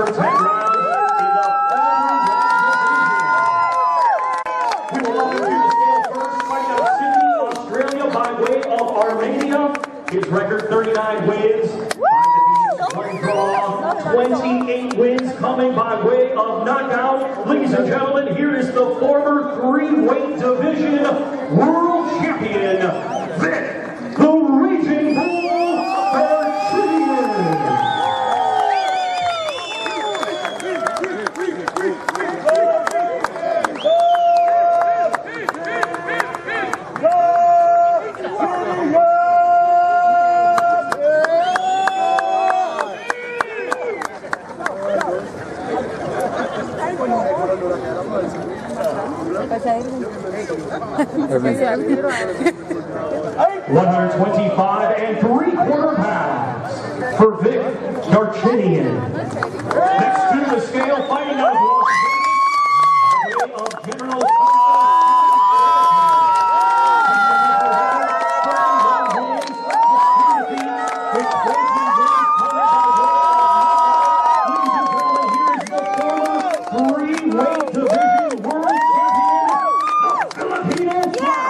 for 10 rounds in the featherweight division. We will welcome to the scale first, fighting out of Sydney, Australia, by way of Armenia. His record 39 wins, 5 defeats, 1 draw, 28 wins coming by way of knockout. Ladies and gentlemen, here is the former 3-weight division world champion, Vic, the Raging Bull Darchinyan. $125 3/4 pounds for Vic Darchinyan. Next to the scale, fighting out of Las Vegas, by way of General weight division world champion, the Filipino flag,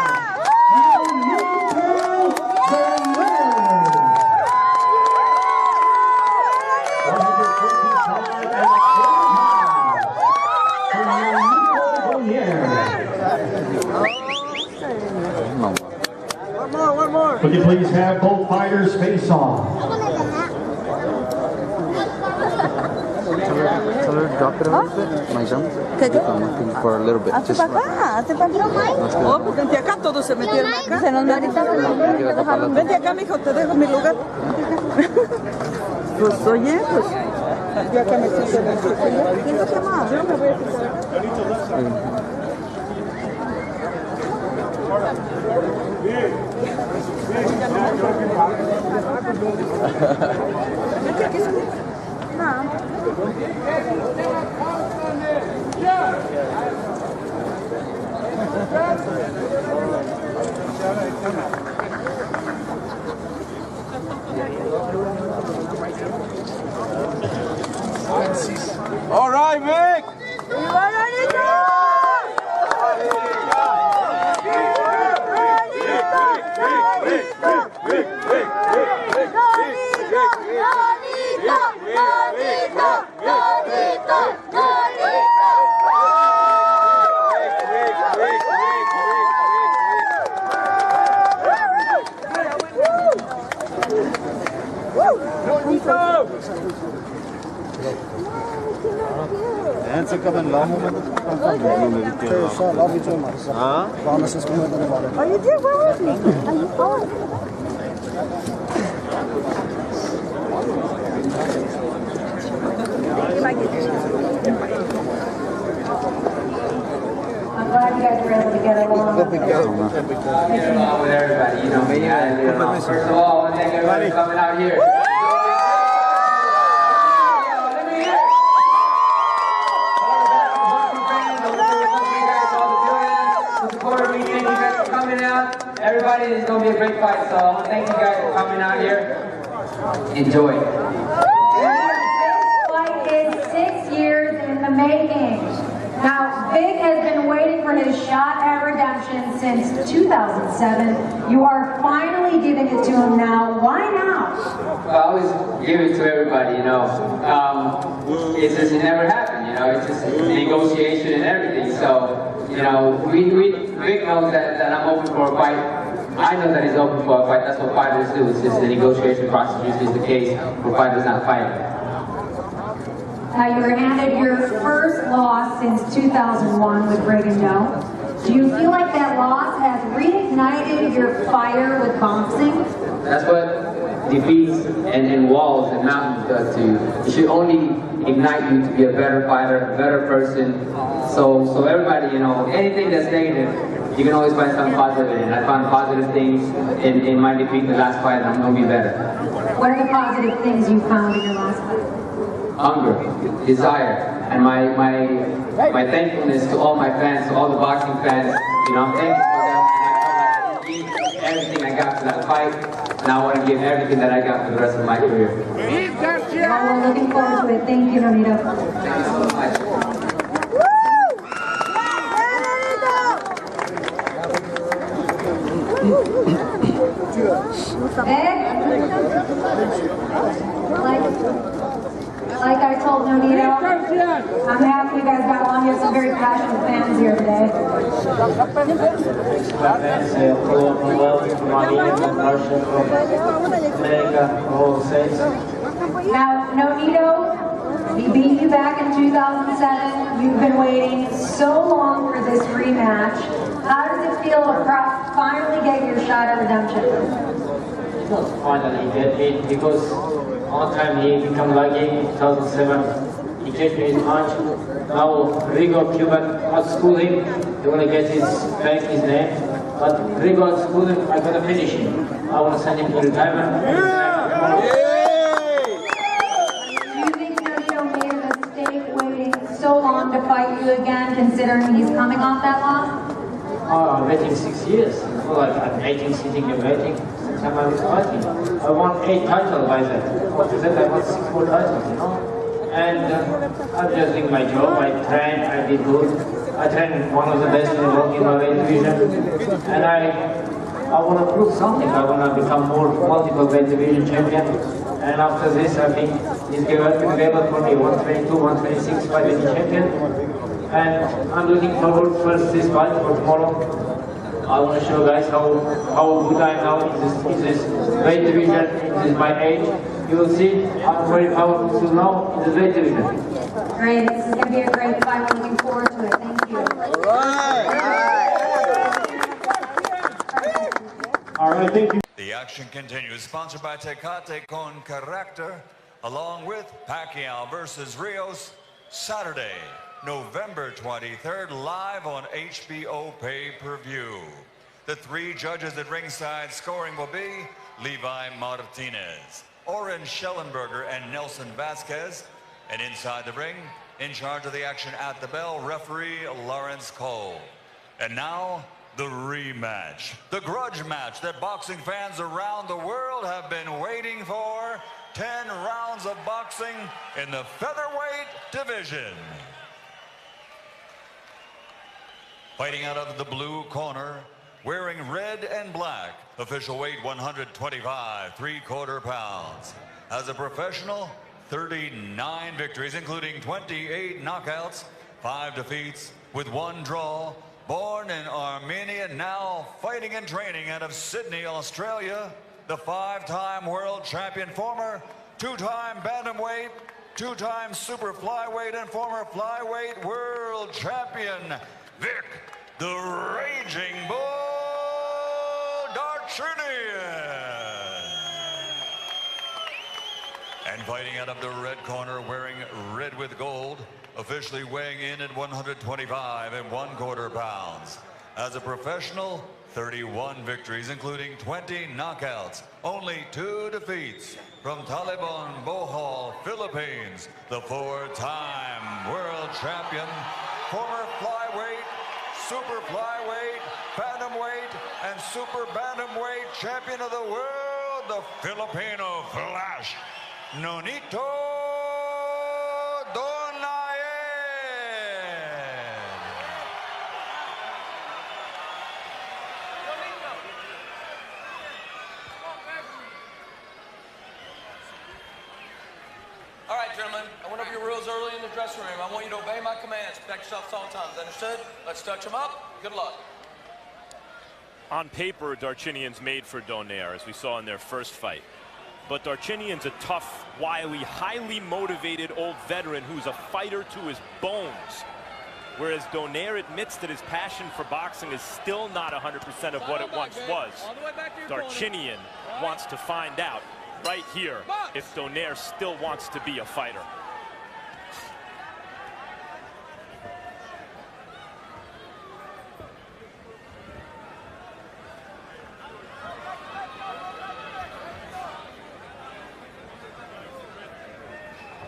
One more. Would you please have both fighters face off? Tell her drop it a little bit, my jump. I'm looking for a little bit. Just Oh, pues vente acá, todos se metieron acá. Vente acá, mijo, te dejo mi lugar. Pues oye, pues yo acá me siento en el sitio. ¿Quién se llama? Yo me voy a fijar. All right, Vic. Are you dear? Where was he? Are you going? I'm glad you guys were able to get along. Get along with everybody, you know me. First of all, I want to thank everybody for coming out here. Everybody, it's going to be a great fight, so thank you guys for coming out here. Enjoy. This fight is 6 years in the making. Now, Vic has been waiting for his shot at redemption since 2007. You are finally giving it to him now. Why now? Well, I always give it to everybody, you know. It's just, it never happened, you know. It's just negotiation and everything, so. You know, Vic knows that I'm open for a fight. I know that he's open for a fight. That's what fighters do. It's just the negotiation process usually is the case where fighters not fighting. Now, you were handed your first loss since 2001 with Reagan Doe. Do you feel like that loss has reignited your fire with boxing? That's what defeats and walls and mountains does to you. It should only ignite you to be a better fighter, a better person. So everybody, you know, anything that's negative, you can always find something positive in it. I found positive things in my defeat in the last fight, and I'm going to be better. What are the positive things you found in your last fight? Hunger, desire, and my thankfulness to all my fans, to all the boxing fans. You know, I'm thankful for them, and I feel like I gave everything I got for that fight. and I want to give everything that I got for the rest of my career. Well, we're looking forward to it. Thank you, Nonito. Thank you so much. Like I told Nonito, I'm happy you guys got along. You have some very passionate fans here today. Now, Nonito, he beat you back in 2007. You've been waiting so long for this rematch. How does it feel to finally get your shot at redemption? Finally get it, because one time he became lucky in 2007. He gave me his punch. Now Rigo Cuban outschooled him. They want to get back his name. But Rigo outschooled him. I'm going to finish him. I want to send him to retirement. Do you think Nonito made a mistake waiting so long to fight you again, considering he's coming off that loss? I'm waiting 6 years. I feel like I'm waiting, sitting and waiting. Time I was fighting. I won 8 titles by that. After that I won 6 more titles, you know. And I'm just doing my job. I train, I did good. I train one of the best in the world in my weight division. And I want to prove something. I want to become more multiple weight division champion. And after this I think it's available for me 122, 126 fight weight champion. And I'm looking forward first this fight for tomorrow. I want to show guys how good I am now in this weight division, in my age. You will see I'm very powerful now in the weight division. Great, this is going to be a great fight. We're looking forward to it. Thank you. All right, thank you. The action continues, sponsored by Tecate Con Character, along with Pacquiao versus Rios, Saturday, November 23rd, live on HBO pay-per-view. The 3 judges at ringside scoring will be Levi Martinez, Oren Schellenberger, and Nelson Vasquez. And inside the ring, in charge of the action at the bell, referee Lawrence Cole. And now, the rematch, the grudge match that boxing fans around the world have been waiting for. 10 rounds of boxing in the featherweight division. Fighting out of the blue corner, wearing red and black, official weight 125, 3/4 pounds. As a professional, 39 victories, including 28 knockouts, 5 defeats, with 1 draw. Born in Armenia, now fighting and training out of Sydney, Australia, the 5-time world champion, former 2-time bantamweight, 2-time super flyweight, and former flyweight world champion, Vic, the Raging Bull Darchinyan. And fighting out of the red corner, wearing red with gold, officially weighing in at 125 1/4 pounds. As a professional, 31 victories, including 20 knockouts, only 2 defeats. From Taliban, Bohol, Philippines, the 4-time world champion, former flyweight, super flyweight, bantamweight, and super bantamweight champion of the world, the Filipino Flash, Nonito Donaire. All right, gentlemen, I went over your rules early in the dressing room. I want you to obey my commands. Protect yourselves all times. Understood? Let's touch them up. Good luck. On paper, Darchinyan's made for Donaire, as we saw in their first fight. But Darchinyan's a tough, wily, highly motivated old veteran who's a fighter to his bones. Whereas Donaire admits that his passion for boxing is still not 100% of what it once was. Darchinyan wants to find out right here if Donaire still wants to be a fighter.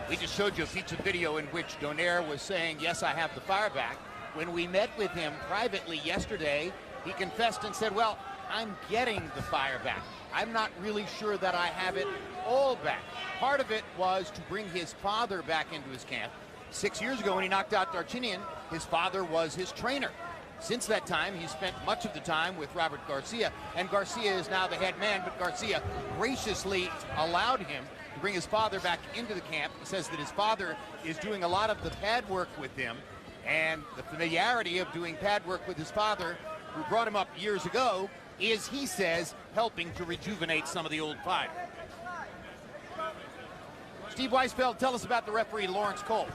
We just showed you a piece of video in which Donaire was saying, yes, I have the fire back. When we met with him privately yesterday, he confessed and said, well, I'm getting the fire back. I'm not really sure that I have it all back. Part of it was to bring his father back into his camp. 6 years ago when he knocked out Darchinyan, his father was his trainer. Since that time, he spent much of the time with Robert Garcia, and Garcia is now the head man, but Garcia graciously allowed him to bring his father back into the camp. He says that his father is doing a lot of the pad work with him, and the familiarity of doing pad work with his father, who brought him up years ago, is, he says, helping to rejuvenate some of the old fighters. Steve Weisfeld, tell us about the referee, Lawrence Cole.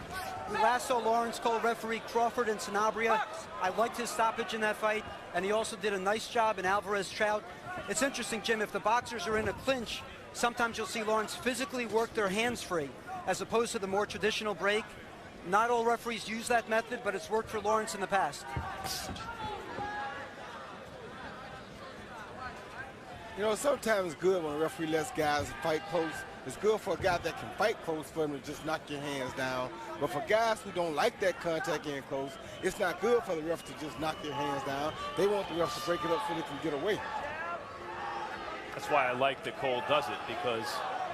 We last saw Lawrence Cole referee Crawford and Sanabria. I liked his stoppage in that fight, and he also did a nice job in Alvarez Trout. It's interesting, Jim, if the boxers are in a clinch, sometimes you'll see Lawrence physically work their hands free, as opposed to the more traditional break. Not all referees use that method, but it's worked for Lawrence in the past. You know, sometimes it's good when a referee lets guys fight close. It's good for a guy that can fight close for him to just knock your hands down. But for guys who don't like that contact getting close, it's not good for the ref to just knock their hands down. They want the ref to break it up so they can get away. That's why I like that Cole does it, because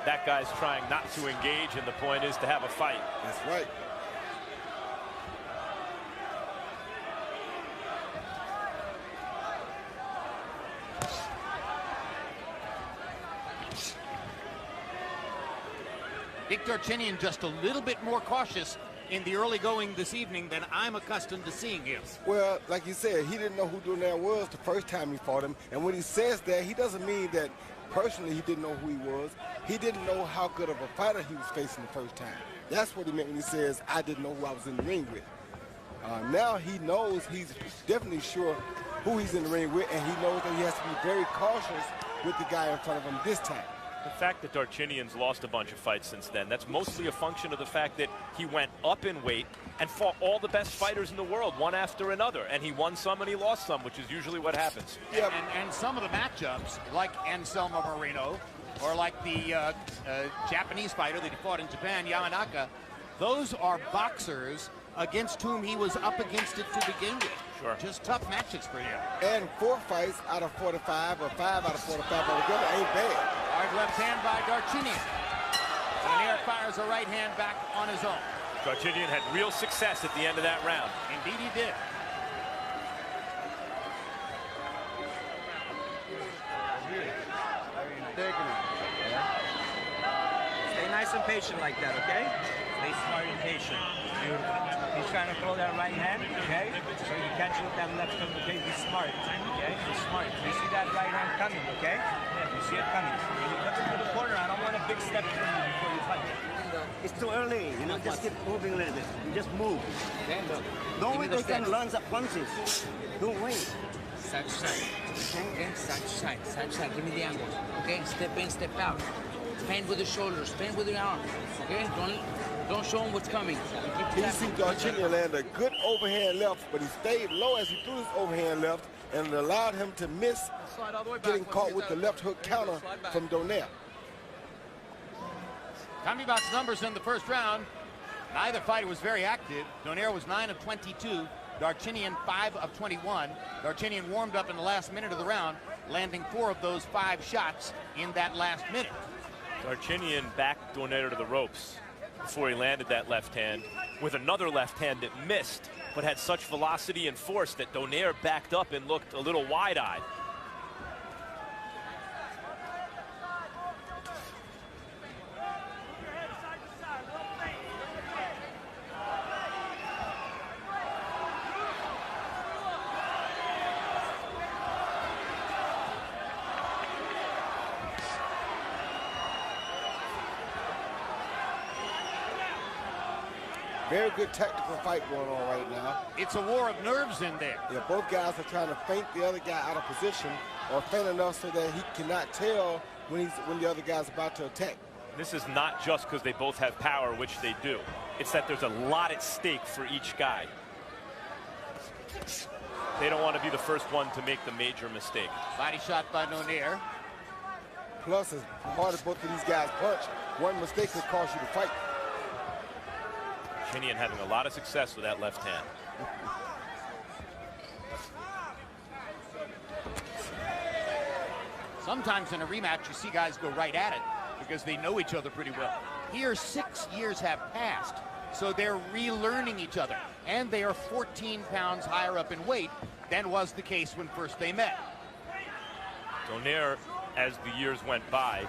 that guy's trying not to engage, and the point is to have a fight. That's right. Vic Darchinyan just a little bit more cautious in the early going this evening than I'm accustomed to seeing him. Well, like you said, he didn't know who Donaire was the first time he fought him. And when he says that, he doesn't mean that personally he didn't know who he was. He didn't know how good of a fighter he was facing the first time. That's what he meant when he says, I didn't know who I was in the ring with. Now he knows, he's definitely sure who he's in the ring with, and he knows that he has to be very cautious with the guy in front of him this time. The fact that Darchinyan's lost a bunch of fights since then, that's mostly a function of the fact that he went up in weight and fought all the best fighters in the world, one after another. And he won some and he lost some, which is usually what happens. Yeah, and some of the matchups, like Anselmo Moreno, or like the Japanese fighter that he fought in Japan, Yamanaka, those are boxers against whom he was up against it to begin with. Sure. Just tough matches for him. And 4 fights out of 45, or 5 out of 45 altogether ain't bad. Hard left hand by Darchinyan. Donaire fires a right hand back on his own. Darchinyan had real success at the end of that round. Indeed he did. Stay nice and patient like that, okay? Stay smart and patient. He's trying to throw that right hand, okay? So you catch it with that left hook, okay? Be smart, okay? Be smart. You see that right hand coming, okay? You see it coming. When you look into the corner, I don't want a big step from you before you fight. It's too early, you know, just keep moving a little bit. You just move. Don't wait they can launch up punches. Don't wait. Side to side. Okay? Side to side. Side to side. Give me the angle. Okay? Step in, step out. Fend with the shoulders. Fend with the arm. Okay? Don't show him what's coming. You see Darchinyan land a good overhand left, but he stayed low as he threw his overhand left, and it allowed him to miss getting caught with the left hook counter from Donaire. Tommy Box numbers in the first round. Neither fighter was very active. Donaire was 9 of 22. Darchinyan 5 of 21. Darchinyan warmed up in the last minute of the round, landing 4 of those 5 shots in that last minute. Darchinyan backed Donaire to the ropes before he landed that left hand with another left hand that missed, but had such velocity and force that Donaire backed up and looked a little wide-eyed. Very good tactical fight going on right now. It's a war of nerves in there. Yeah, both guys are trying to feint the other guy out of position, or feint enough so that he cannot tell when the other guy's about to attack. This is not just because they both have power, which they do. It's that there's a lot at stake for each guy. They don't want to be the first one to make the major mistake. Body shot by Donaire. Plus, as hard as both of these guys punch, one mistake could cost you the fight. Darchinyan having a lot of success with that left hand. Sometimes in a rematch, you see guys go right at it because they know each other pretty well. Here, 6 years have passed, so they're relearning each other. And they are 14 pounds higher up in weight than was the case when first they met. Donaire, as the years went by,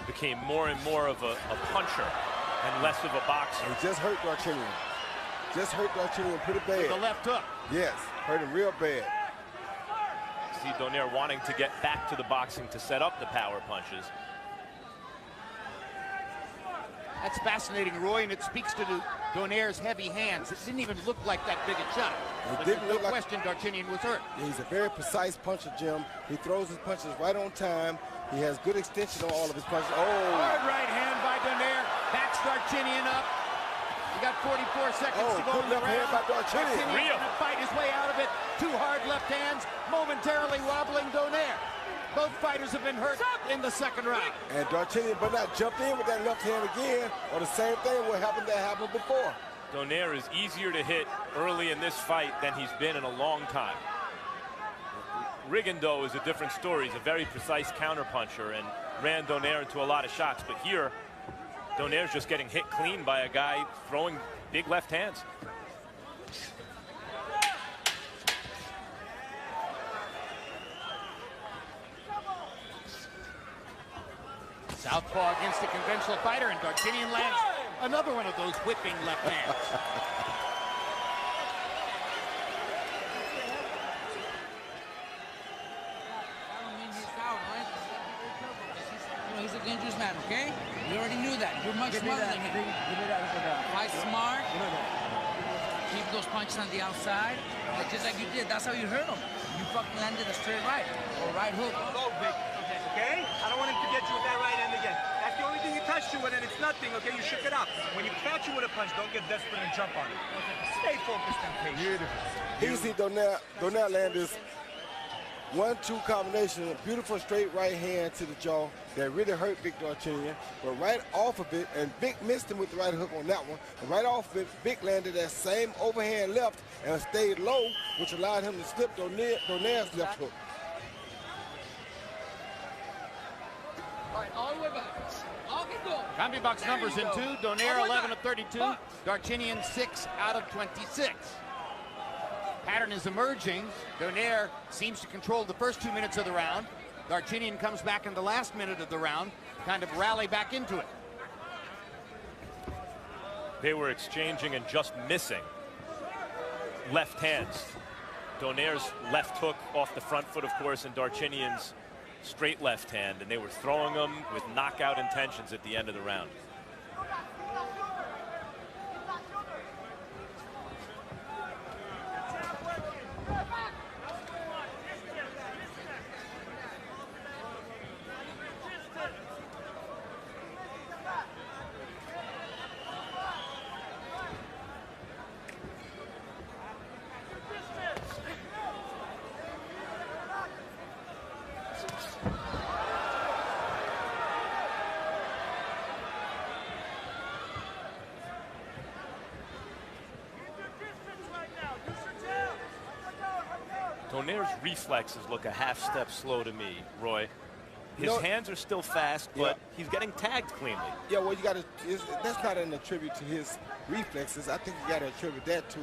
became more and more of a puncher and less of a boxer. He just hurt Darchinyan. Just hurt Darchinyan pretty bad. With the left hook. Yes, hurt him real bad. See Donaire wanting to get back to the boxing to set up the power punches. That's fascinating, Roy, and it speaks to Donaire's heavy hands. It didn't even look like that big a shot. It didn't look like... question Darchinyan was hurt. Yeah, he's a very precise puncher, Jim. He throws his punches right on time. He has good extension on all of his punches. Oh! Hard right hand by Donaire. Backs Darchinyan up. You got 44 seconds to go in the round. By Darchinyan. Darchinyan to fight his way out of it. 2 hard left hands, momentarily wobbling Donaire. Both fighters have been hurt in the second round. And Darchinyan better not jump in with that left hand again, or the same thing will happen that happened before. Donaire is easier to hit early in this fight than he's been in a long time. Rigondeaux is a different story. He's a very precise counterpuncher and ran Donaire into a lot of shots. But here, Donaire's just getting hit clean by a guy throwing big left hands. Southpaw against a conventional fighter, and Darchinyan lands another one of those whipping left hands. He's a dangerous man, okay? We already knew that. You're much smarter than him. Fight smart. Keep those punches on the outside. Just like you did. That's how you hurt him. You fucking landed a straight right. Or right hook. Go, Vic. Okay? I don't want him to get you with that right hand again. That's the only thing you touched you with, and it's nothing, okay? You shook it up. When you catch you with a punch, don't get desperate and jump on it. Stay focused and patient. Here you see Donaire land this 1-2 combination, a beautiful straight right hand to the jaw that really hurt Vic Darchinyan. But right off of it, and Vic missed him with the right hook on that one. And right off of it, Vic landed that same overhand left and stayed low, which allowed him to slip Donaire's left hook. All right, all the way back. All can go. Combi box numbers in 2. Donaire 11 of 32. Darchinyan 6 out of 26. Pattern is emerging. Donaire seems to control the first 2 minutes of the round. Darchinyan comes back in the last minute of the round, kind of rally back into it. They were exchanging and just missing left hands. Donaire's left hook off the front foot, of course, and Darchinyan's straight left hand, and they were throwing them with knockout intentions at the end of the round. Donaire's reflexes look a half step slow to me, Roy. His hands are still fast, but he's getting tagged cleanly. Yeah, well, you got to. That's not an attribute to his reflexes. I think you got to attribute that to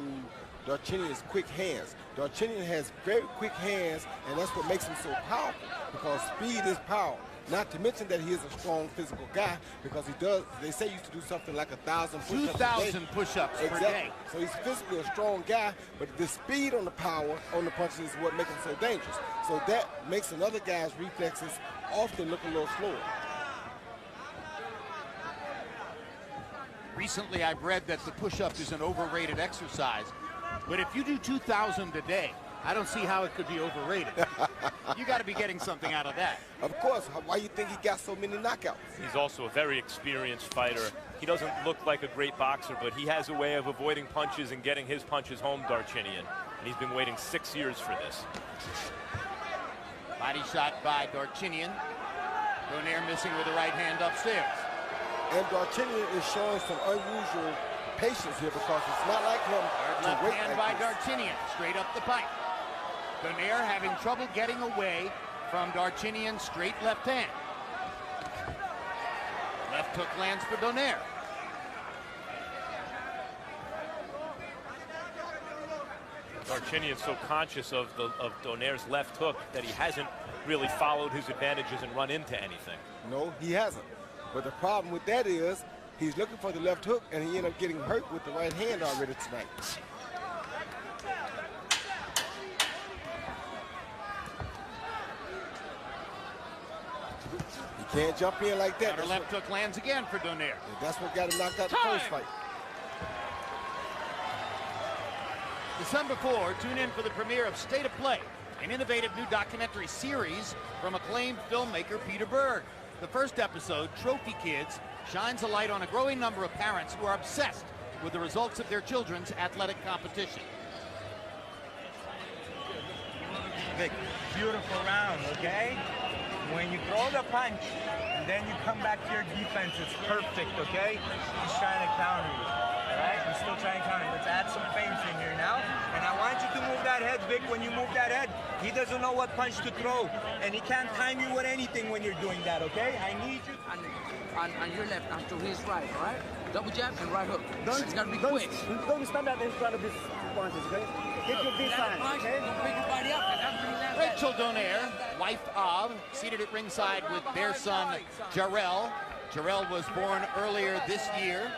Darchinyan's quick hands. Darchinyan has very quick hands, and that's what makes him so powerful, because speed is power. Not to mention that he is a strong physical guy, because he does, they say he used to do something like 1,000 push-ups 2,000 push-ups per day. So he's physically a strong guy, but the speed on the power, on the punches is what makes him so dangerous. So that makes another guy's reflexes often look a little slower. Recently, I've read that the push-up is an overrated exercise, but if you do 2,000 a day, I don't see how it could be overrated. You got to be getting something out of that. Of course. Why you think he got so many knockouts? He's also a very experienced fighter. He doesn't look like a great boxer, but he has a way of avoiding punches and getting his punches home, Darchinyan. And he's been waiting 6 years for this. Body shot by Darchinyan. Donaire missing with the right hand upstairs. And Darchinyan is showing some unusual patience here, because it's not like him Hard to left wait hand like by this. Darchinyan, straight up the pipe. Donaire having trouble getting away from Darchinyan, straight left hand. Left hook lands for Donaire. Darchinyan's so conscious of Donaire's left hook that he hasn't really followed his advantages and run into anything. No, he hasn't. But the problem with that is he's looking for the left hook, and he ended up getting hurt with the right hand already tonight. He can't jump in like that. Counter left hook lands again for Donaire. That's what got him knocked out the first fight. December 4, tune in for the premiere of State of Play, an innovative new documentary series from acclaimed filmmaker Peter Berg. The first episode, Trophy Kids, shines a light on a growing number of parents who are obsessed with the results of their children's athletic competition. Vic, beautiful round, okay? When you throw the punch and then you come back to your defense, it's perfect, okay? He's trying to counter you, all right? He's still trying to counter you. Let's add some feints in here now. And I want you to move that head, Vic. When you move that head, he doesn't know what punch to throw. And he can't time you with anything when you're doing that, okay? I need you. On your left, and to his right, all right? Double jab and right hook. It's got to be quick. Don't stand there in front of his punches, okay? Get your big sign, okay? Don't pick your body up. Rachel Donaire, wife of, seated at ringside with their son, Jarrell. Jarrell was born earlier this year.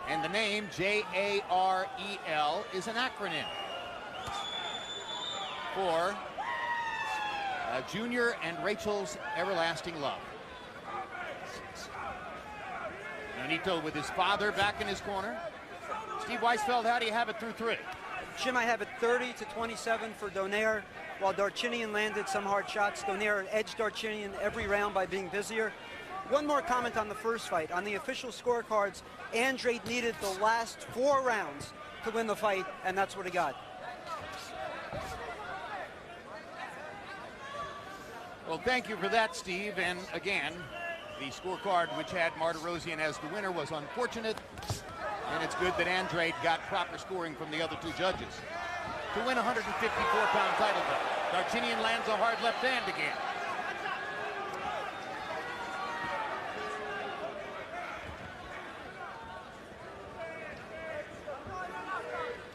And the name, J-A-R-E-L, is an acronym for Junior and Rachel's Everlasting Love. Nonito with his father back in his corner. Steve Weisfeld, how do you have it through 3? Jim, I have it 30-27 for Donaire. While Darchinyan landed some hard shots, Donaire edged Darchinyan every round by being busier. One more comment on the first fight. On the official scorecards, Andrade needed the last 4 rounds to win the fight, and that's what he got. Well, thank you for that, Steve. And again, the scorecard, which had Martirosyan as the winner, was unfortunate. And it's good that Andrade got proper scoring from the other 2 judges to win a 154-pound title fight. Darchinyan lands a hard left hand again.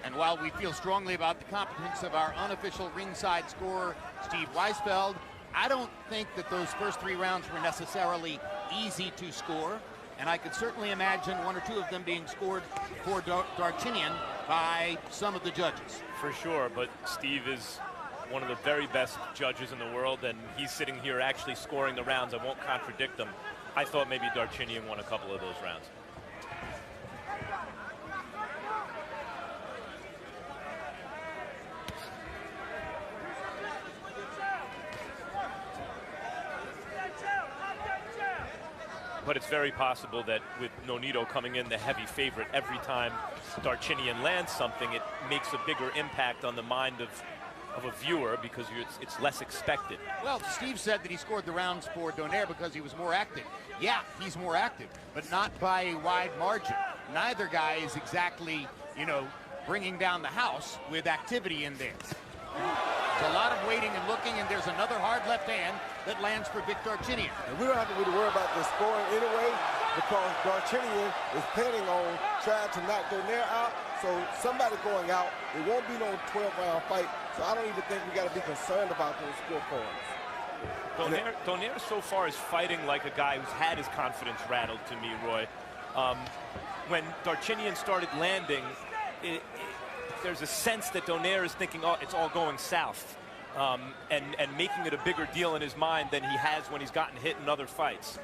And while we feel strongly about the competence of our unofficial ringside scorer, Steve Weisfeld, I don't think that those first 3 rounds were necessarily easy to score. And I could certainly imagine 1 or 2 of them being scored for Darchinyan by some of the judges. For sure, but Steve is one of the very best judges in the world, and he's sitting here actually scoring the rounds. I won't contradict him. I thought maybe Darchinyan won a couple of those rounds. But it's very possible that with Nonito coming in the heavy favorite, every time Darchinyan lands something, it makes a bigger impact on the mind of a viewer because it's less expected. Well, Steve said that he scored the rounds for Donaire because he was more active. Yeah, he's more active, but not by a wide margin. Neither guy is exactly, you know, bringing down the house with activity in there. There's a lot of waiting and looking, and there's another hard left hand that lands for Vic Darchinyan. And we don't have to really worry about the scoring anyway, because Darchinyan is planning on trying to knock Donaire out. So somebody going out, it won't be no 12-round fight. So I don't even think we got to be concerned about those scorecards. Donaire so far is fighting like a guy who's had his confidence rattled to me, Roy. When Darchinyan started landing, there's a sense that Donaire is thinking, oh, it's all going south, and making it a bigger deal in his mind than he has when he's gotten hit in other fights.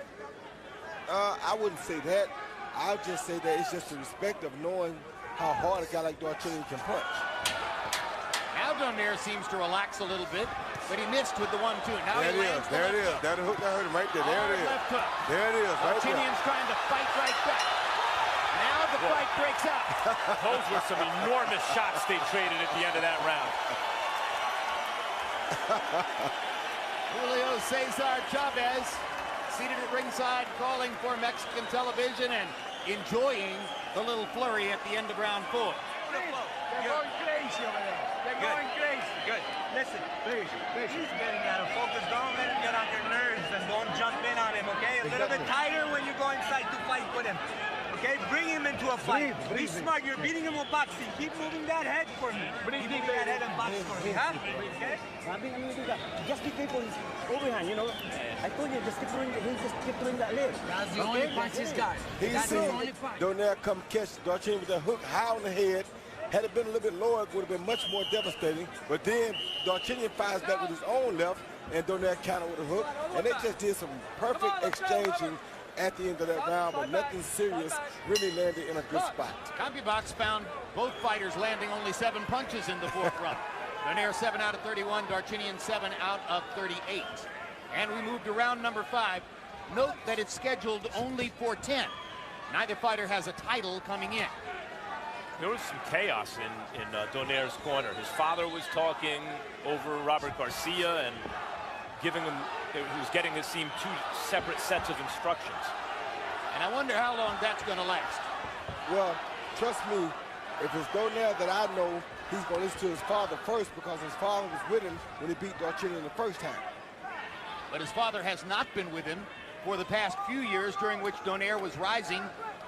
I wouldn't say that. I would just say that it's just the respect of knowing how hard a guy like Darchinyan can punch. Now Donaire seems to relax a little bit, but he missed with the 1-2. Now there it is. There it is. That hook that hurt him right there. There it is. Left hook. There it is. Right there. Darchinyan's trying to fight right back. Now the fight breaks out. Those were some enormous shots they traded at the end of that round. Julio Cesar Chavez, seated at ringside, calling for Mexican television and enjoying the little flurry at the end of round 4. beautiful. They're going crazy over there. They're going crazy. Good. Listen, please. He's getting out of focus. Don't let him get on your nerves and don't jump in on him, okay? A little bit tighter when you go inside to fight with him. Okay, bring him into a fight. Be smart. You're beating him with boxing. Keep moving that head for me. Keep moving that head and box for me, huh? Okay? Just be careful. He's overhand, you know. I told you, just keep throwing that leg. That's the only punch he's got. He's seen Donaire come catch Darchinyan with that hook high on the head. Had it been a little bit lower, it would have been much more devastating. But then Darchinyan fires back with his own left, and Donaire countered with a hook. And they just did some perfect exchanging at the end of that round, but nothing serious, really landed in a good spot. CompuBox found both fighters landing only 7 punches in the fourth round. Donaire 7 out of 31, Darchinyan 7 out of 38. And we move to round number 5. Note that it's scheduled only for 10. Neither fighter has a title coming in. There was some chaos in Donaire's corner. His father was talking over Robert Garcia and giving him, he was getting his team 2 separate sets of instructions. And I wonder how long that's going to last. Well, trust me, if it's Donaire that I know, he's going to listen to his father first because his father was with him when he beat Darchinyan the first time. But his father has not been with him for the past few years, during which Donaire was rising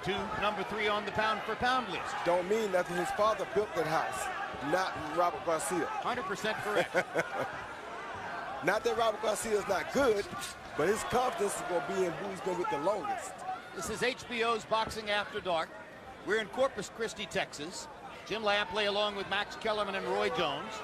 to number 3 on the pound-for-pound list. Don't mean nothing. His father built that house, not Robert Garcia. 100% correct. Not that Robert Garcia is not good, but his confidence is going to be in who's going to get the longest. This is HBO's Boxing After Dark. We're in Corpus Christi, Texas. Jim Lampley along with Max Kellerman and Roy Jones.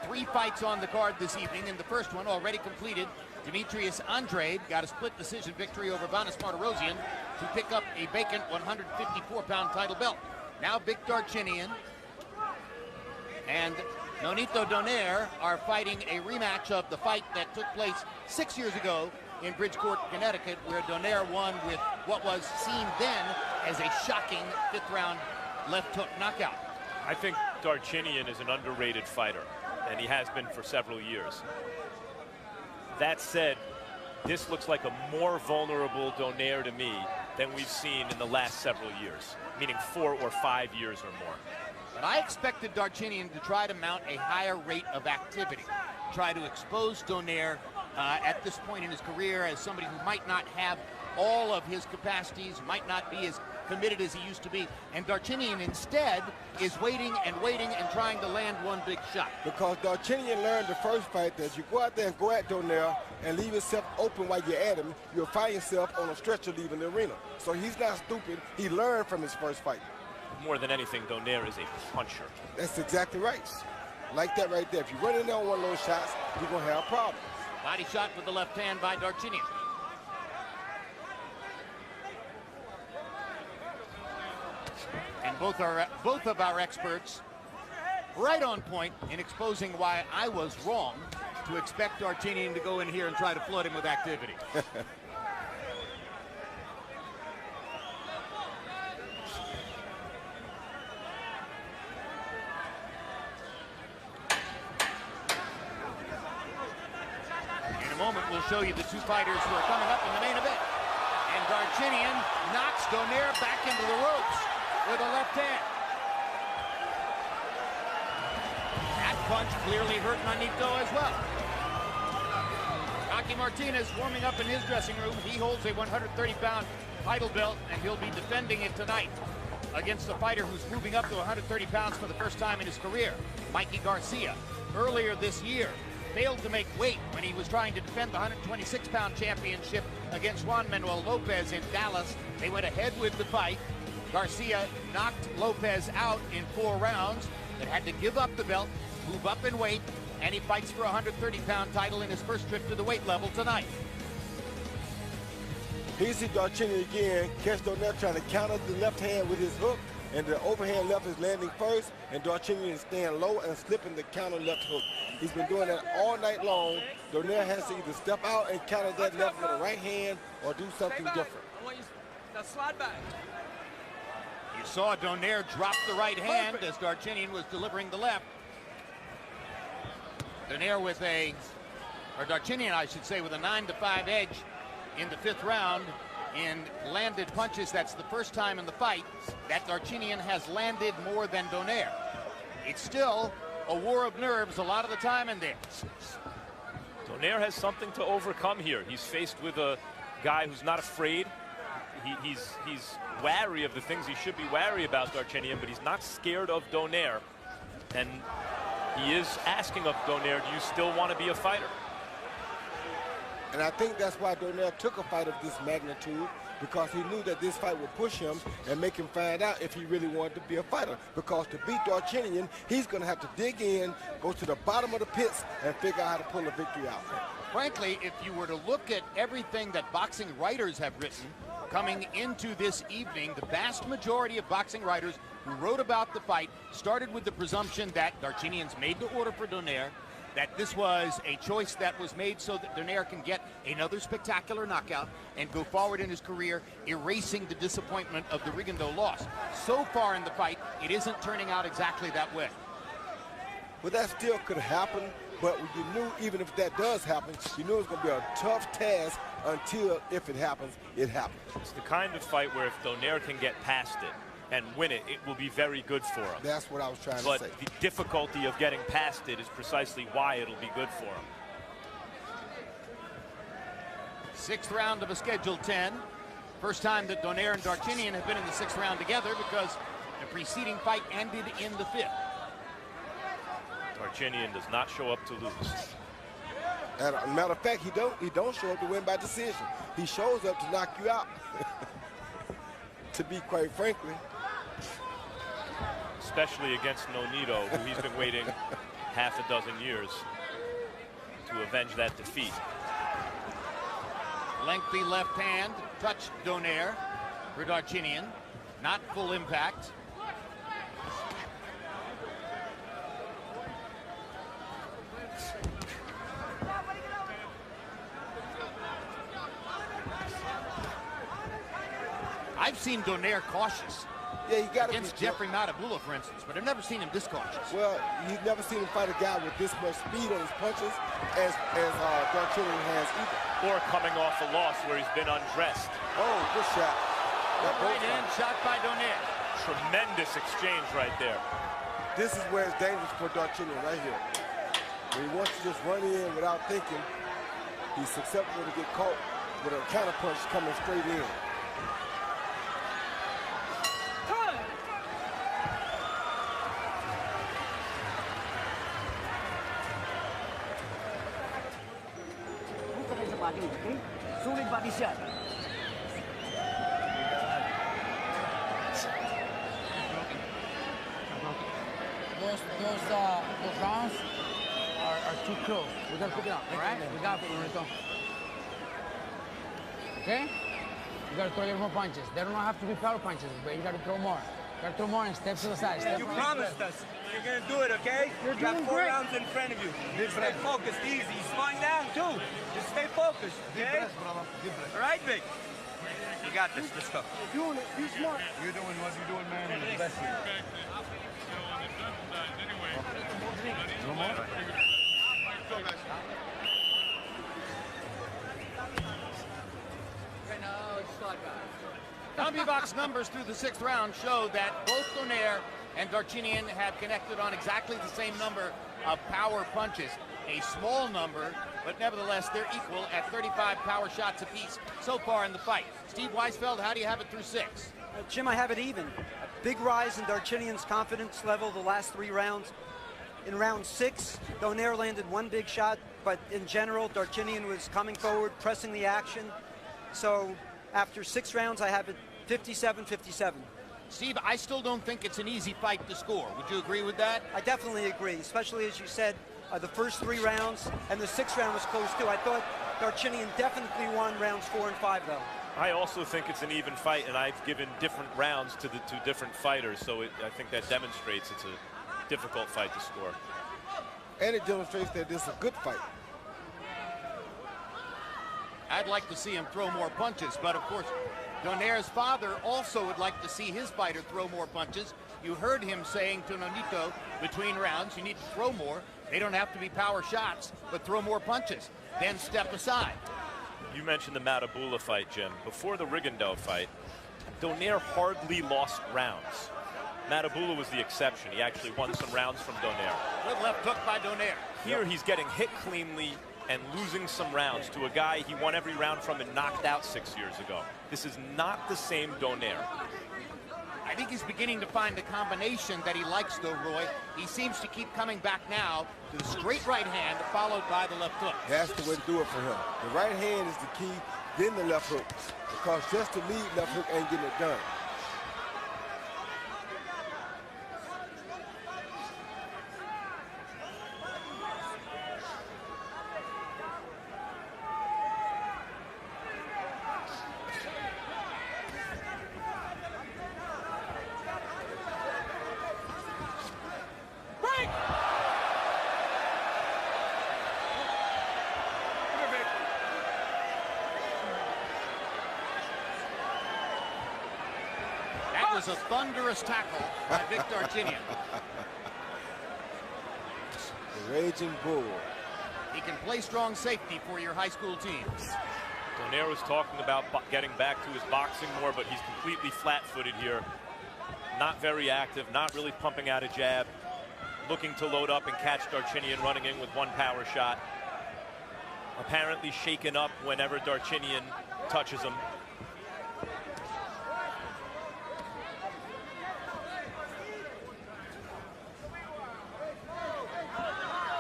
3 fights on the card this evening. In the first one, already completed, Demetrius Andrade got a split decision victory over Vanis Martirosyan to pick up a vacant 154-pound title belt. Now Vic Darchinyan and Nonito Donaire are fighting a rematch of the fight that took place 6 years ago in Bridgeport, Connecticut, where Donaire won with what was seen then as a shocking 5th round left hook knockout. I think Darchinyan is an underrated fighter, and he has been for several years. That said, this looks like a more vulnerable Donaire to me than we've seen in the last several years, meaning 4 or 5 years or more. But I expected Darchinyan to try to mount a higher rate of activity, try to expose Donaire at this point in his career as somebody who might not have all of his capacities, might not be as committed as he used to be. And Darchinyan instead is waiting and trying to land one big shot. Because Darchinyan learned the first fight that you go out there and go at Donaire and leave yourself open while you're at him, you'll find yourself on a stretcher leaving the arena. So he's not stupid. He learned from his first fight. More than anything, Donaire is a puncher. That's exactly right. Like that right there. If you run in there on one of those shots, you're going to have problems. Body shot with the left hand by Darchinyan. And both of our experts right on point in exposing why I was wrong to expect Darchinyan to go in here and try to flood him with activity. In a moment, we'll show you the 2 fighters who are coming up in the main event. And Darchinyan knocks Donaire back into the ropes with a left hand. That punch clearly hurt Nonito as well. Rocky Martinez warming up in his dressing room. He holds a 130-pound title belt, and he'll be defending it tonight against a fighter who's moving up to 130 pounds for the first time in his career, Mikey Garcia. Earlier this year, failed to make weight when he was trying to defend the 126-pound championship against Juan Manuel Lopez in Dallas. They went ahead with the fight. Garcia knocked Lopez out in 4 rounds, but had to give up the belt, move up in weight, and he fights for a 130-pound title in his first trip to the weight level tonight. Here you see Darchinyan again, catch Donaire trying to counter the left hand with his hook, and the overhand left is landing first, and Darchinyan is staying low and slipping the counter left hook. He's been doing that all night long. Donaire has to either step out and counter that left with a right hand or do something different. I want you to slide back. You saw Donaire drop the right hand as Darchinyan was delivering the left. Darchinyan, I should say, with a 9-5 edge in the 5th round in landed punches. That's the first time in the fight that Darchinyan has landed more than Donaire. It's still a war of nerves a lot of the time in there. Donaire has something to overcome here. He's faced with a guy who's not afraid. He's wary of the things he should be wary about, Darchinyan, but he's not scared of Donaire. And he is asking of Donaire, do you still want to be a fighter? And I think that's why Donaire took a fight of this magnitude, because he knew that this fight would push him and make him find out if he really wanted to be a fighter. Because to beat Darchinyan, he's going to have to dig in, go to the bottom of the pits, and figure out how to pull a victory out. Frankly, if you were to look at everything that boxing writers have written coming into this evening, the vast majority of boxing writers who wrote about the fight started with the presumption that Darchinyan's made the order for Donaire, that this was a choice that was made so that Donaire can get another spectacular knockout and go forward in his career, erasing the disappointment of the Rigondeaux loss. So far in the fight, it isn't turning out exactly that way. Well, that still could happen, but you knew even if that does happen, you knew it was going to be a tough task until, if it happens, it happens. It's the kind of fight where if Donaire can get past it and win it, it will be very good for him. That's what I was trying to say. But the difficulty of getting past it is precisely why it'll be good for him. Sixth round of a scheduled 10. First time that Donaire and Darchinyan have been in the sixth round together, because the preceding fight ended in the fifth. Darchinyan does not show up to lose. As a matter of fact, he don't show up to win by decision. He shows up to knock you out. To be quite frankly. Especially against Nonito, who he's been waiting half a dozen years to avenge that defeat. Lengthy left hand touched Donaire for Darchinyan. Not full impact. I've seen Donaire cautious. Yeah, you got against Jeffrey Matabula, for instance, but I've never seen him this cautious. Well, you've never seen him fight a guy with this much speed on his punches as Darchinyan has either. Or coming off a loss where he's been undressed. Oh, good shot. Right hand shot by Donaire. Tremendous exchange right there. This is where it's dangerous for Darchinyan right here. When he wants to just run in without thinking, he's susceptible to get caught with a counter punch coming straight in. Okay? Solid body shot. Those rounds are too close. We gotta pick it up, all right? We gotta pick it up. Okay? You gotta throw a little more punches. They don't have to be power punches, but you gotta throw more. You gotta throw more and step to the side. You promised us. You're gonna do it, okay? You got 4 rounds in front of you. Stay focused, easy. He's slowing down too. Just stay focused, okay? All right, Vic. You got this. Let's go. You're doing it. Be smart. You're doing what you're doing, man. You're the best here. No more? CompuBox numbers through the sixth round show that both Donaire and Darchinyan have connected on exactly the same number of power punches. A small number, but nevertheless they're equal at 35 power shots apiece so far in the fight. Steve Weisfeld, how do you have it through 6? Jim, I have it even. A big rise in Darchinyan's confidence level the last 3 rounds. In round 6, Donaire landed 1 big shot, but in general, Darchinyan was coming forward, pressing the action. So after 6 rounds, I have it 57-57. Steve, I still don't think it's an easy fight to score. Would you agree with that? I definitely agree, especially as you said, the first 3 rounds, and the 6th round was close too. I thought Darchinyan definitely won rounds 4 and 5, though. I also think it's an even fight, and I've given different rounds to the 2 different fighters, so I think that demonstrates it's a difficult fight to score. And it demonstrates that this is a good fight. I'd like to see him throw more punches, but of course, Donaire's father also would like to see his fighter throw more punches. You heard him saying to Nonito between rounds, you need to throw more. They don't have to be power shots, but throw more punches. Then step aside. You mentioned the Matabula fight, Jim. Before the Rigondeaux fight, Donaire hardly lost rounds. Matabula was the exception. He actually won some rounds from Donaire. Good left hook by Donaire. Here he's getting hit cleanly and losing some rounds to a guy he won every round from and knocked out 6 years ago. This is not the same Donaire. I think he's beginning to find the combination that he likes, though, Roy. He seems to keep coming back now to the straight right hand, followed by the left hook. That's the way to do it for him. The right hand is the key, then the left hook. Because just to lead left hook ain't getting it done. Was a thunderous tackle by Vic Darchinyan. The Raging Bull. He can play strong safety for your high school teams. Donaire was talking about getting back to his boxing more, but he's completely flat-footed here. Not very active, not really pumping out a jab. Looking to load up and catch Darchinyan running in with one power shot. Apparently shaken up whenever Darchinyan touches him.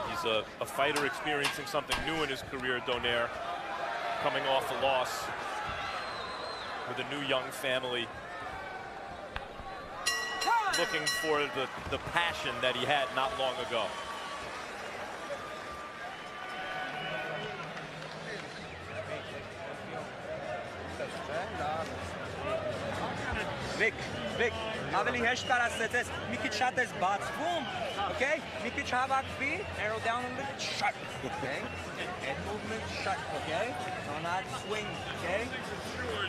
He's a fighter experiencing something new in his career, Donaire, coming off a loss with a new young family, looking for the passion that he had not long ago. Vic, ավելի հեշտ կարասեցես, մի քիչ շատ ես բացվում, okay? Մի քիչ հավաքվի, arrow down a little bit, shut, okay? Head movement, shut, okay? Կենտրոնած swing, okay?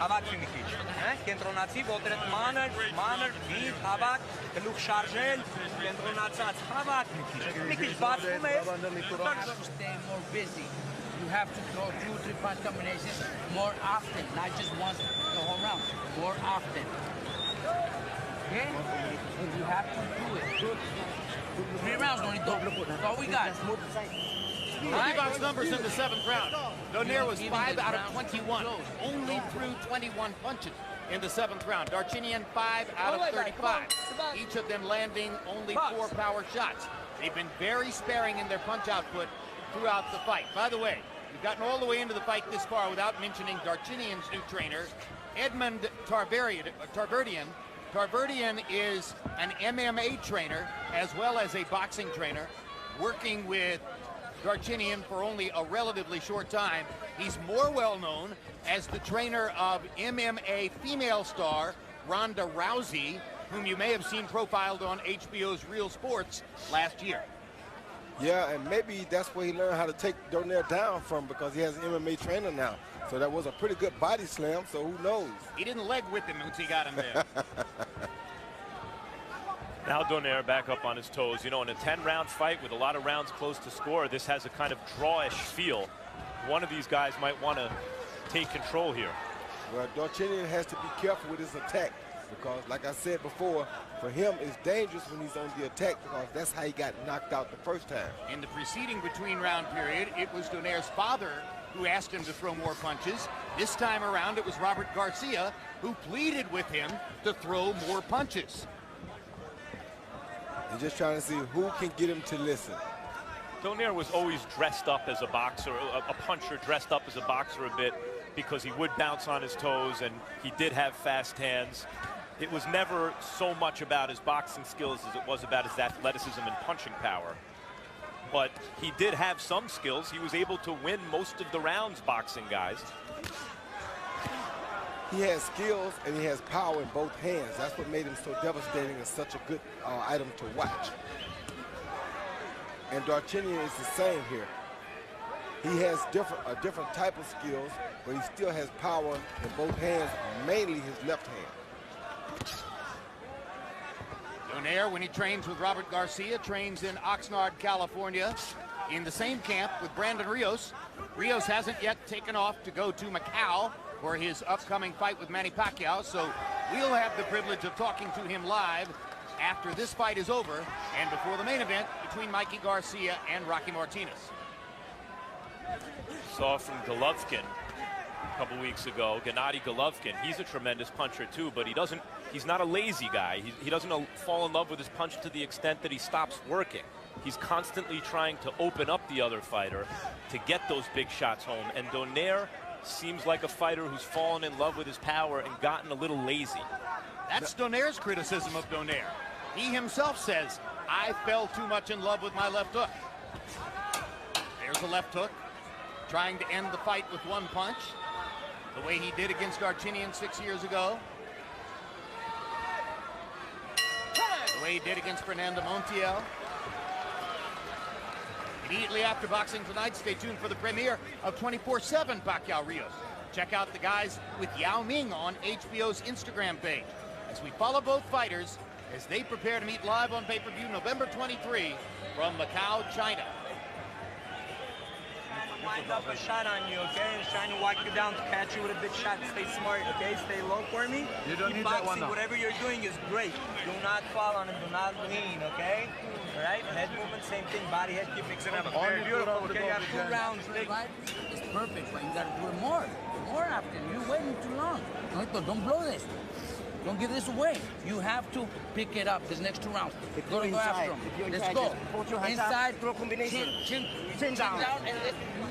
Հավաքվի մի քիչ, կենտրոնացի, ոտերդ մանր, բիտ, հավաք, գլուխ շարժել, կենտրոնացած, հավաք մի քիչ բացվում ես, stay more busy. You have to throw 2-3 punch combinations more often, not just once the whole round, more often. Okay? And you have to do it. 3 rounds, Nonito. That's all we got. Box numbers in the 7th round. Donaire was 5 out of 21. Only threw 21 punches in the 7th round. Darchinyan 5 out of 35. Each of them landing only 4 power shots. They've been very sparing in their punch output throughout the fight. By the way, we've gotten all the way into the fight this far without mentioning Darchinyan's new trainer, Edmund Tarverdian. Tarverdian is an MMA trainer as well as a boxing trainer, working with Darchinyan for only a relatively short time. He's more well known as the trainer of MMA female star Ronda Rousey, whom you may have seen profiled on HBO's Real Sports last year. Yeah, and maybe that's where he learned how to take Donaire down from, because he has an MMA trainer now. So that was a pretty good body slam, so who knows? He didn't leg whip him once he got him there. Now Donaire back up on his toes. You know, in a 10-round fight with a lot of rounds close to score, this has a kind of drawish feel. One of these guys might want to take control here. Well, Darchinyan has to be careful with his attack, because like I said before, for him it's dangerous when he's on the attack, because that's how he got knocked out the first time. In the preceding between-round period, it was Donaire's father who asked him to throw more punches. This time around, it was Robert Garcia who pleaded with him to throw more punches. He's just trying to see who can get him to listen. Donaire was always dressed up as a boxer, a puncher dressed up as a boxer a bit, because he would bounce on his toes and he did have fast hands. It was never so much about his boxing skills as it was about his athleticism and punching power. But he did have some skills. He was able to win most of the rounds boxing guys. He has skills and he has power in both hands. That's what made him so devastating and such a good item to watch. And Darchinyan is the same here. He has a different type of skills, but he still has power in both hands, mainly his left hand. Donaire, when he trains with Robert Garcia, trains in Oxnard, California, in the same camp with Brandon Rios. Rios hasn't yet taken off to go to Macau for his upcoming fight with Manny Pacquiao, so we'll have the privilege of talking to him live after this fight is over and before the main event between Mikey Garcia and Rocky Martinez. Saw from Golovkin a couple weeks ago, Gennady Golovkin. He's a tremendous puncher too, but he's not a lazy guy. He doesn't fall in love with his punch to the extent that he stops working. He's constantly trying to open up the other fighter to get those big shots home. And Donaire seems like a fighter who's fallen in love with his power and gotten a little lazy. That's Donaire's criticism of Donaire. He himself says, I fell too much in love with my left hook. There's a left hook, trying to end the fight with one punch, the way he did against Darchinyan 6 years ago. The way he did against Fernando Montiel. Immediately after Boxing Tonight, stay tuned for the premiere of 24/7 Pacquiao Rios. Check out the guys with Yao Ming on HBO's Instagram page as we follow both fighters as they prepare to meet live on pay-per-view November 23 from Macau, China. Wind up a shot on you, okay? He's trying to walk you down to catch you with a big shot. Stay smart, okay? Stay low for me. You don't need boxing, that one, though. whatever you're doing is great. Do not fall on him. Do not lean, okay? All right? Head movement, same thing. Body, head keep mixing up. Very beautiful, okay? You have 2 rounds. Right? It's perfect, but you got to do it more. More after. You're waiting too long. Don't blow this. Don't give this away. You have to pick it up this next 2 rounds. Go after him. Let's go. Inside, throw combination. Chin down, and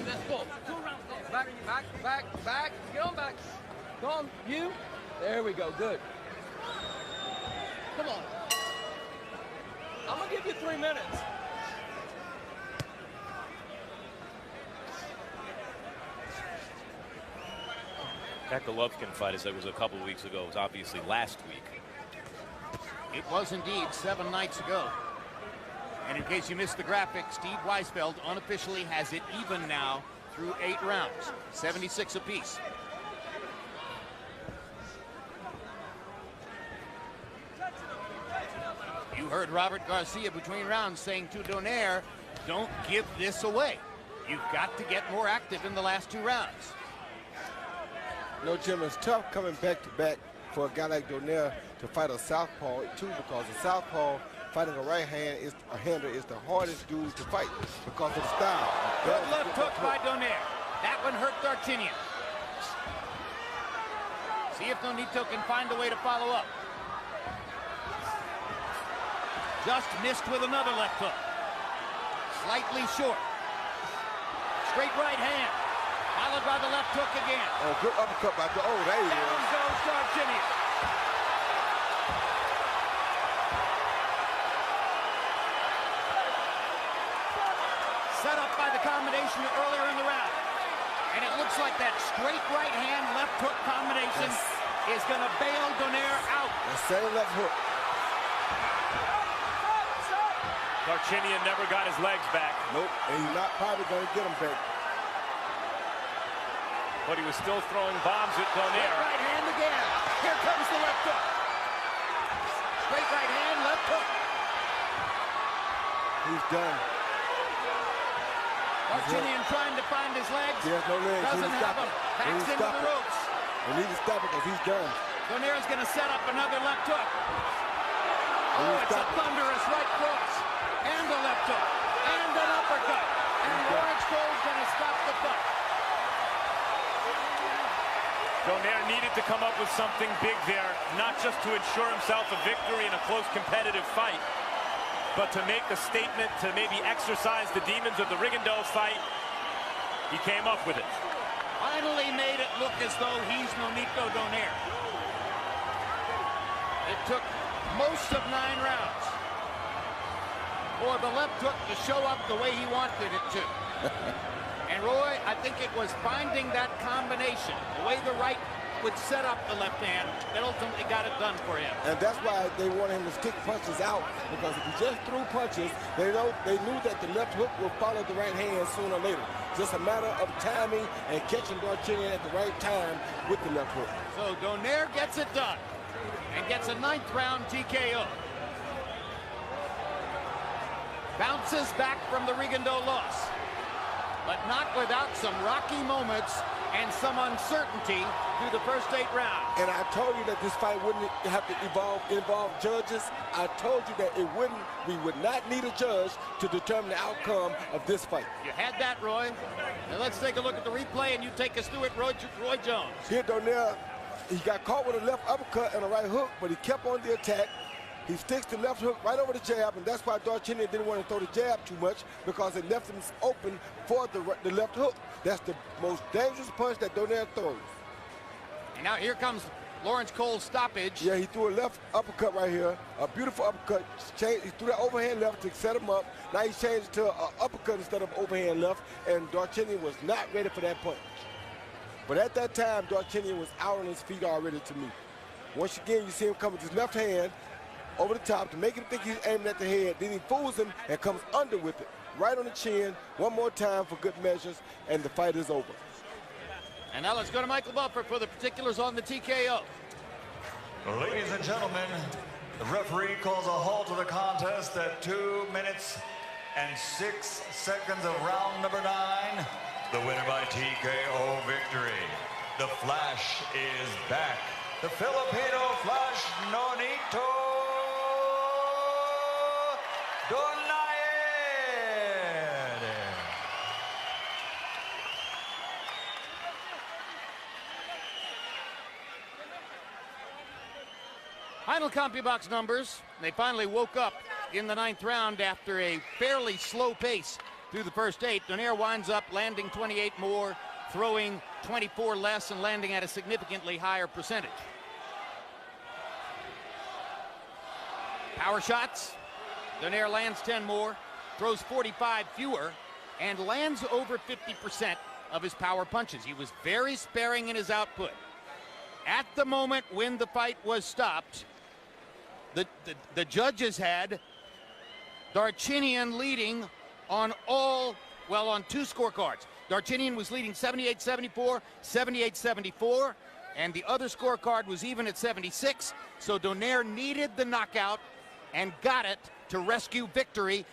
let's go. 2 rounds. Back. Get on back. Go on, you. There we go. Good. Come on. I'm gonna give you 3 minutes. That Golovkin fight, as it was a couple weeks ago, was obviously last week. It was indeed 7 nights ago. And in case you missed the graphic, Steve Weisfeld unofficially has it even now through 8 rounds, 76 apiece. You heard Robert Garcia between rounds saying to Donaire, don't give this away. You've got to get more active in the last 2 rounds. You know, Jim, it's tough coming back-to-back for a guy like Donaire to fight a southpaw, too, because a southpaw fighting a right-hander is the hardest dude to fight because of the style. Good left hook by Donaire. That one hurt Darchinyan. See if Nonito can find a way to follow up. Just missed with another left hook. Slightly short. Straight right hand. Followed by the left hook again. Oh, good uppercut by the. Oh, there he is. Down goes Darchinyan. Set up by the combination earlier in the round. And it looks like that straight right hand left hook combination is going to bail Donaire out. The same left hook. Darchinyan never got his legs back. Nope, and he's not probably going to get them back. But he was still throwing bombs at Donaire. Right hand again. Here comes the left hook. Straight right hand, left hook. He's done. Darchinyan trying to find his legs. He has no legs. Doesn't have them. Backs into the ropes. He needs to stop it because he's done. Donaire's going to set up another left hook. Oh, it's a thunderous right cross. And a left hook. And an uppercut. And Lawrence Cole's going to stop the fight. Donaire needed to come up with something big there, not just to ensure himself a victory in a close competitive fight, but to make a statement, to maybe exercise the demons of the Rigondeaux fight. He came up with it. Finally made it look as though he's Nonito Donaire. It took most of 9 rounds for the left hook to show up the way he wanted it to. And Roy, I think it was finding that combination, the way the right would set up the left hand, that ultimately got it done for him. And that's why they wanted him to stick punches out, because if he just threw punches, they knew that the left hook would follow the right hand sooner or later. Just a matter of timing and catching Darchinyan at the right time with the left hook. So Donaire gets it done and gets a 9th round TKO. bounces back from the Rigondeaux loss, but not without some rocky moments and some uncertainty through the first 8 rounds. And I told you that this fight wouldn't have to involve judges. I told you that we would not need a judge to determine the outcome of this fight. You had that, Roy. Now let's take a look at the replay, and you take us through it, Roy Jones. Here, Donaire, he got caught with a left uppercut and a right hook, but he kept on the attack. He sticks the left hook right over the jab, and that's why Darchinyan didn't want to throw the jab too much, because it left him open for the left hook. That's the most dangerous punch that Donaire throws. And now here comes Lawrence Cole's stoppage. Yeah, he threw a left uppercut right here, a beautiful uppercut. He threw that overhand left to set him up. Now he changed it to an uppercut instead of overhand left, and Darchinyan was not ready for that punch. But at that time, Darchinyan was out on his feet already to me. Once again, you see him come with his left hand over the top to make him think he's aiming at the head. Then he fools him and comes under with it, right on the chin, one more time for good measures, and the fight is over. And now let's go to Michael Buffer for the particulars on the TKO. Ladies and gentlemen, the referee calls a halt to the contest at 2 minutes and 6 seconds of round number 9. The winner by TKO victory. The Flash is back. The Filipino Flash, Nonitodonaire. Final CompuBox numbers. They finally woke up in the 9th round after a fairly slow pace through the first 8. Donaire winds up landing 28 more, throwing 24 less, and landing at a significantly higher percentage. Power shots. Donaire lands 10 more, throws 45 fewer, and lands over 50% of his power punches. He was very sparing in his output. At the moment when the fight was stopped, the judges had Darchinyan leading on on 2 scorecards. Darchinyan was leading 78-74, 78-74, and the other scorecard was even at 76. So Donaire needed the knockout and got it to rescue victory